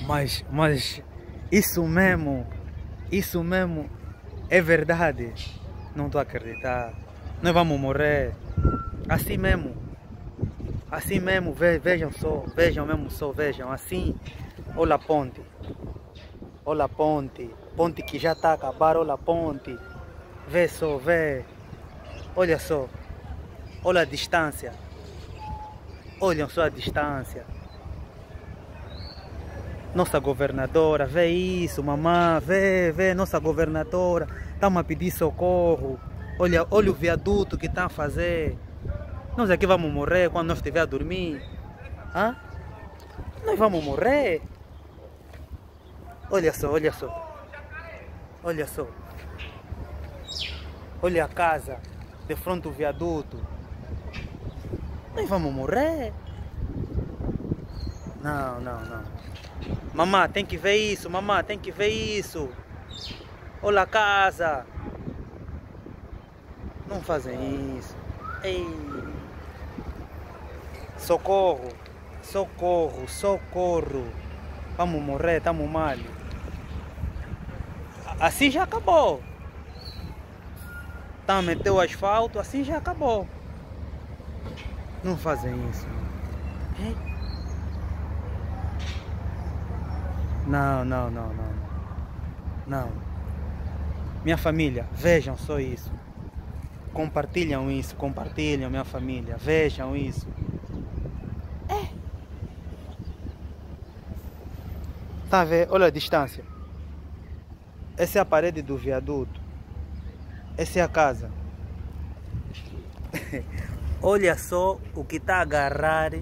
Mas isso mesmo é verdade. Não estou a acreditar. Nós vamos morrer. Assim mesmo. Assim mesmo, vejam só, vejam mesmo só, vejam. Assim, olha a ponte. Olha a ponte. Ponte que já está a acabar, olha a ponte. Vê só, vê. Olha só. Olha a distância. Olham só a distância. Nossa governadora, vê isso, mamãe, vê nossa governadora. Estamos a pedir socorro. Olha o viaduto que estão a fazer. Nós aqui vamos morrer quando nós estiver a dormir. Hã? Nós vamos morrer. Olha só, olha só. Olha só. Olha a casa de frente ao viaduto. Nós vamos morrer. Não. Mamãe, tem que ver isso, mamãe, tem que ver isso. Olha a casa. Não fazem isso. Ei. Socorro. Vamos morrer, estamos mal. Assim já acabou. Tá, meteu o asfalto, assim já acabou. Não fazem isso. Ei. Não. Minha família, vejam só isso. Compartilham isso, compartilham, minha família. Vejam isso. Tá a ver? Olha a distância. Essa é a parede do viaduto. Essa é a casa. Olha só o que está a agarrar.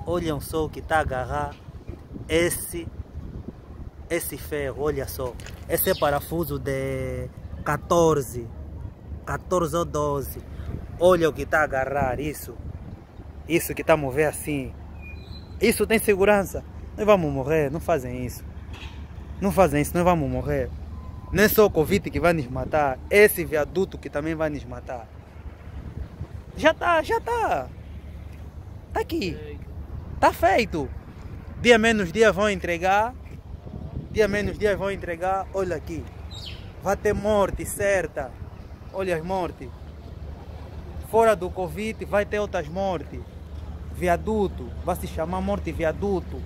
Olham só o que está a agarrar. Esse ferro, olha só. Esse é parafuso de 14 ou 12. Olha o que está a agarrar, isso que está a mover assim. Isso tem segurança. Nós vamos morrer, não fazem isso. Não fazem isso, nós vamos morrer. Não é só o Covid que vai nos matar. Esse viaduto que também vai nos matar. Já tá. Tá aqui. Tá feito. Dia menos dia vão entregar. Olha aqui. Vai ter morte certa. Olha as mortes. Fora do Covid vai ter outras mortes. Viaduto. Vai se chamar morte viaduto.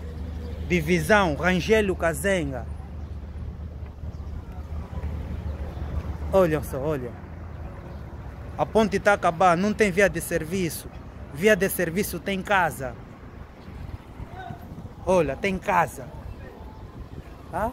Divisão Rangel Kazenga. Olha só, olha. A ponte está a acabar. Não tem via de serviço. Via de serviço tem casa. Olha, tem casa. Tá?